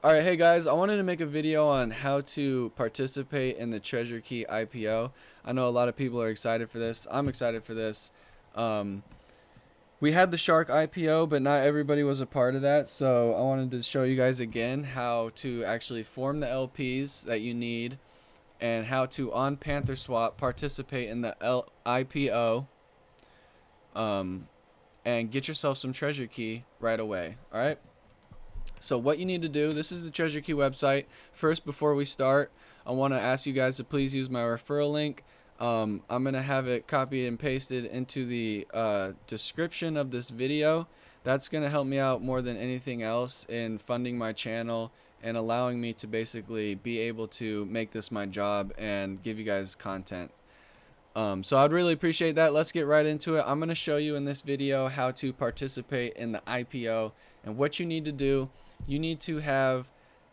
Alright, hey guys, I wanted to make a video on how to participate in the TreasureKey IPO. I know a lot of people are excited for this. I'm excited for this. We had the Shark IPO, but not everybody was a part of that, so I wanted to show you guys again how to actually form the LPs that you need and how to, on Pantherswap, participate in the IPO and get yourself some TreasureKey right away. Alright? So what you need to do, this is the TreasureKey website. First, before we start, I want to ask you guys to please use my referral link. I'm going to have it copied and pasted into the description of this video. That's going to help me out more than anything else in funding my channel and allowing me to basically be able to make this my job and give you guys content. So I'd really appreciate that. Let's get right into it. I'm going to show you in this video how to participate in the IPO and what you need to do. You need to have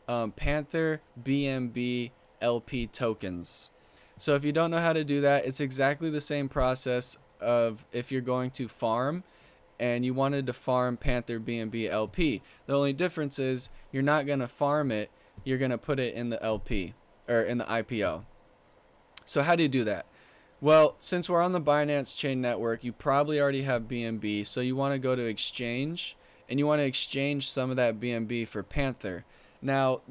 Panther BNB LP tokens. So if you don't know how to do that, it's exactly the same process of if you're going to farm and you wanted to farm Panther BNB LP. The only difference is you're not going to farm it, you're going to put it in the LP or in the IPO. So how do you do that? Well, since we're on the Binance chain network, you probably already have BNB, so you want to go to exchange and you want to exchange some of that BNB for Panther. Now,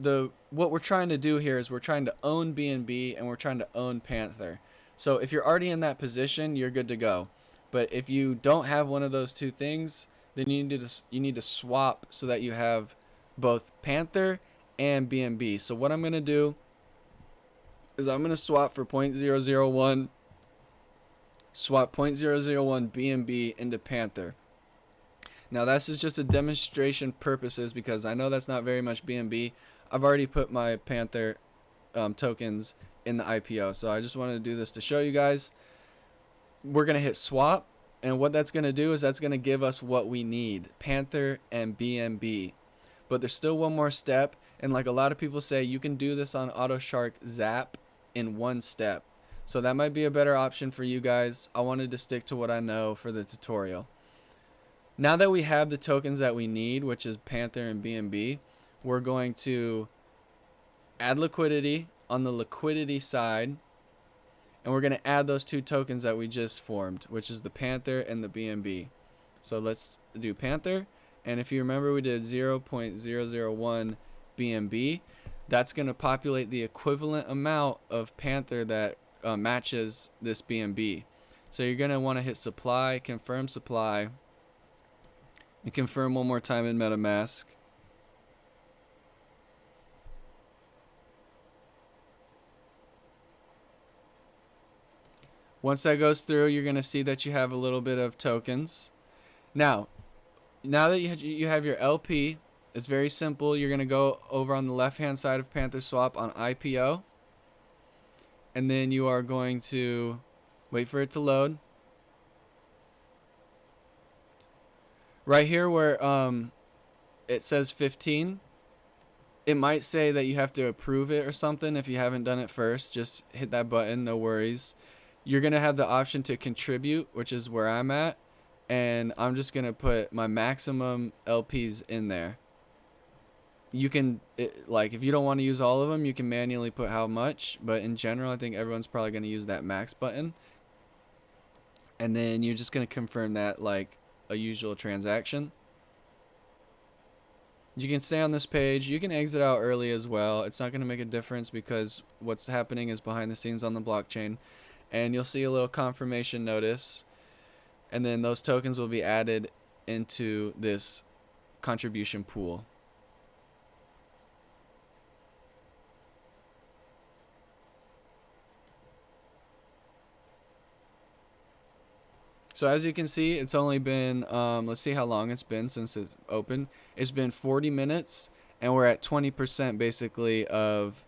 what we're trying to do here is we're trying to own BNB and we're trying to own Panther. So if you're already in that position, you're good to go. But if you don't have one of those two things, then you need to swap so that you have both Panther and BNB. So what I'm going to do is I'm going to swap for 0.001 BNB into Panther. Now this is just a demonstration purposes because I know that's not very much BNB. I've already put my Panther tokens in the IPO, so I just wanted to do this to show you guys. We're gonna hit swap, and what that's gonna do is that's gonna give us what we need, Panther and BNB. But there's still one more step, and like a lot of people say, you can do this on AutoShark Zap in one step. So that might be a better option for you guys. I wanted to stick to what I know for the tutorial. Now that we have the tokens that we need, which is Panther and BNB, we're going to add liquidity on the liquidity side, and we're going to add those two tokens that we just formed, which is the Panther and the BNB. So let's do Panther, and if you remember, we did 0.001 BNB. That's going to populate the equivalent amount of Panther that matches this BNB. So you're going to want to hit supply, confirm supply, and confirm one more time in MetaMask. Once that goes through, you're going to see that you have a little bit of tokens. Now that you have your LP, it's very simple. You're going to go over on the left-hand side of Pantherswap on IPO. And then you are going to wait for it to load. Right here where it says 15, it might say that you have to approve it or something. If you haven't done it first, just hit that button, no worries. You're going to have the option to contribute, which is where I'm at. And I'm just going to put my maximum LPs in there. You can, like, if you don't want to use all of them, you can manually put how much. But in general, I think everyone's probably going to use that max button. And then you're just going to confirm that like a usual transaction. You can stay on this page. You can exit out early as well. It's not going to make a difference because what's happening is behind the scenes on the blockchain. And you'll see a little confirmation notice. And then those tokens will be added into this contribution pool. So as you can see, it's only been, let's see how long it's been since it's open. It's been 40 minutes, and we're at 20% basically of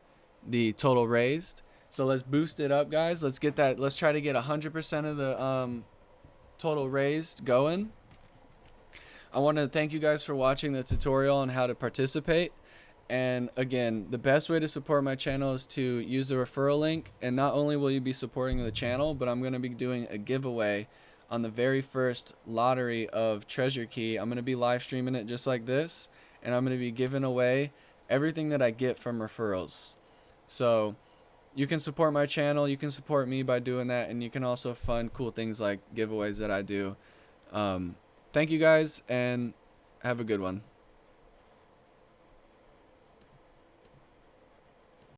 the total raised. So let's boost it up, guys. Let's get that. Let's try to get 100% of the total raised going. I want to thank you guys for watching the tutorial on how to participate. And again, the best way to support my channel is to use the referral link. And not only will you be supporting the channel, but I'm going to be doing a giveaway on the very first lottery of TreasureKey. I'm going to be live streaming it just like this, and I'm going to be giving away everything that I get from referrals. So you can support my channel, you can support me by doing that, and you can also fund cool things like giveaways that I do. Thank you guys, and have a good one.